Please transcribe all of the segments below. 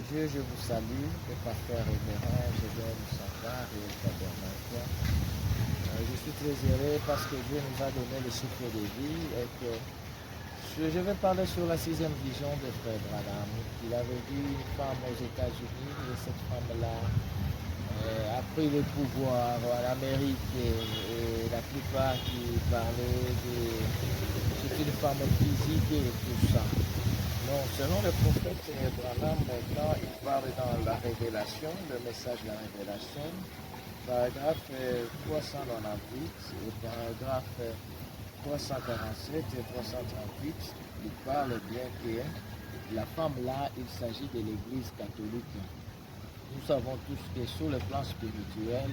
Dieu, je vous salue, le pasteur révérend Gédéon Sankar et Tabernacle. Je suis très heureux parce que Dieu nous a donné le souffle de vie et que je vais parler sur la sixième vision de Frère Branham. Il avait vu une femme aux États-Unis et cette femme-là a pris le pouvoir en Amérique et la plupart qui parlaient de... C'est une femme physique et tout ça. Non, selon le prophète Branham, maintenant, il parle dans la révélation, le message de la révélation, paragraphe 398 et paragraphe 347 et 338, il parle bien que la femme là, il s'agit de l'Église catholique. Nous savons tous que sur le plan spirituel,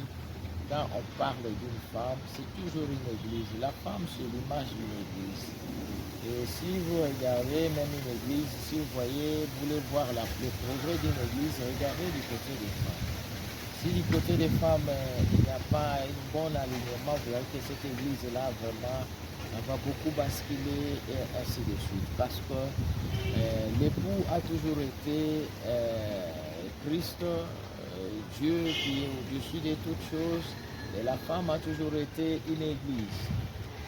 quand on parle d'une femme, c'est toujours une église. La femme, c'est l'image d'une église. Et si vous regardez même une église, si vous voulez voir le progrès d'une église, regardez du côté des femmes. Si du côté des femmes, il n'y a pas un bon alignement, vous verrez que cette église-là, vraiment, elle va beaucoup basculer et ainsi de suite. Parce que l'époux a toujours été Christ, Dieu qui est au-dessus de toutes choses, et la femme a toujours été une église.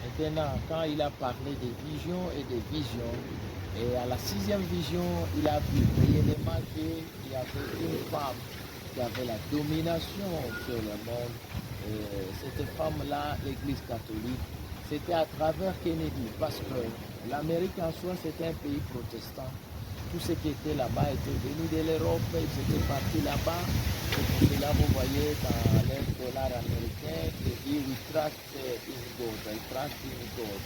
Maintenant, quand il a parlé des visions et des visions, et à la sixième vision, il a vu réellement qu'il y avait une femme qui avait la domination sur le monde. Et cette femme-là, l'Église catholique, c'était à travers Kennedy, parce que l'Amérique en soi, c'était un pays protestant. Tout ce qui était là-bas était venu de l'Europe, ils étaient partis là-bas. Et pour cela, vous voyez dans les dollars américains, qui dit we trust in God, I trust in God.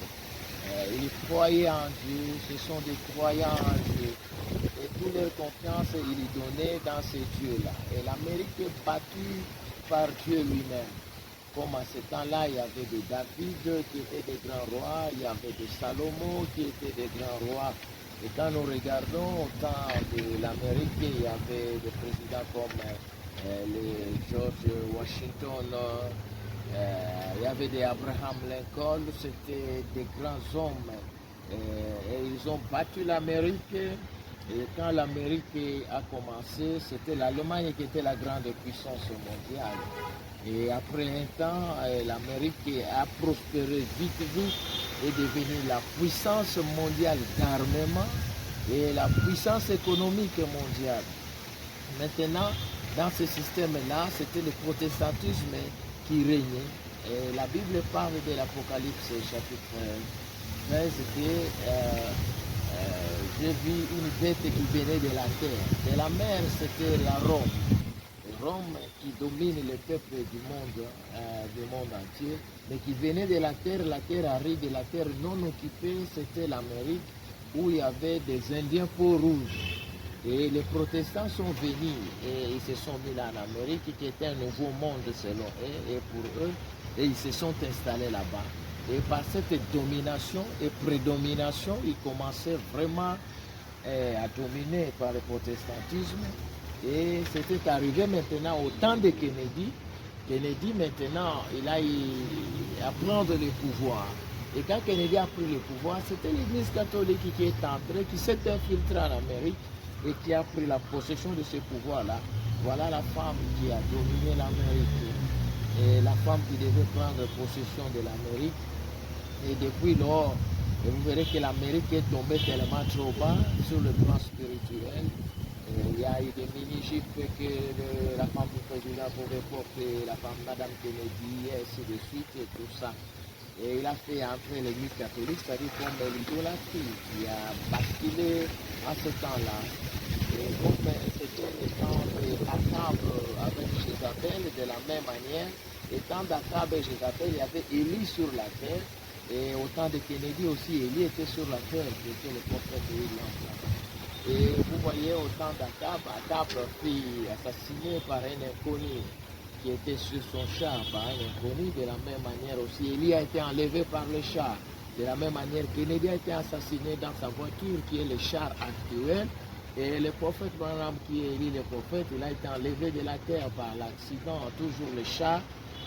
Ils croyaient en Dieu, ce sont des croyants en Dieu. Et toute leur confiance, ils y donnaient dans ces dieux-là. Et l'Amérique est battue par Dieu lui-même. Comme à ce temps-là, il y avait des David qui étaient des grands rois, il y avait des Salomon qui étaient des grands rois. Et quand nous regardons au temps de l'Amérique, il y avait des présidents comme les George Washington, il y avait des Abraham Lincoln, c'était des grands hommes. Et ils ont battu l'Amérique. Et quand l'Amérique a commencé, c'était l'Allemagne qui était la grande puissance mondiale. Et après un temps, l'Amérique a prospéré vite est devenue la puissance mondiale d'armement et la puissance économique mondiale. Maintenant, dans ce système-là, c'était le protestantisme qui régnait. Et la Bible parle de l'Apocalypse chapitre 13 que j'ai vu une bête qui venait de la terre. De la mer, c'était la Rome. Rome qui domine le peuple du monde entier, mais qui venait de la terre aride, de la terre non occupée, c'était l'Amérique, où il y avait des Indiens peau rouge. Et les protestants sont venus et ils se sont mis là en Amérique, qui était un nouveau monde selon eux et pour eux, et ils se sont installés là-bas. Et par cette domination et prédomination, ils commençaient vraiment à dominer par le protestantisme. Et c'était arrivé maintenant au temps de Kennedy. Kennedy maintenant, il a à prendre le pouvoir. Et quand Kennedy a pris le pouvoir, c'était l'Église catholique qui est entrée, qui s'est infiltrée en Amérique et qui a pris la possession de ce pouvoir-là. Voilà la femme qui a dominé l'Amérique. Et la femme qui devait prendre possession de l'Amérique. Et depuis lors, vous verrez que l'Amérique est tombée tellement trop bas sur le plan spirituel. Il y a eu des mini-jupes que la femme du président pouvait porter, la femme Madame Kennedy, et ainsi de suite, et tout ça. Et il a fait entrer l'Église catholique, c'est-à-dire comme l'idolâtrie qui a basculé à ce temps-là. Et comme c'était le temps d'Akab avec Jézabel, de la même manière, étant d'Akab et Jézabel, il y avait Élie sur la terre. Et au temps de Kennedy aussi, Élie était sur la terre, qui était le prophète de William. Et vous voyez au temps d'Akab, Akab fut assassiné par un inconnu qui était sur son char, par un inconnu. De la même manière aussi, Élie a été enlevé par le char. De la même manière, Kennedy a été assassiné dans sa voiture, qui est le char actuel. Et le prophète Branham, qui est Élie le prophète, il a été enlevé de la terre par l'accident, toujours le char,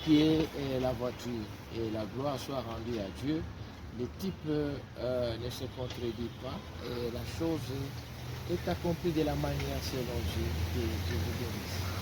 qui est la voiture. Et la gloire soit rendue à Dieu. Le type ne se contredit pas. Et la chose est accompli de la manière selon Dieu. Que Dieu vous bénisse.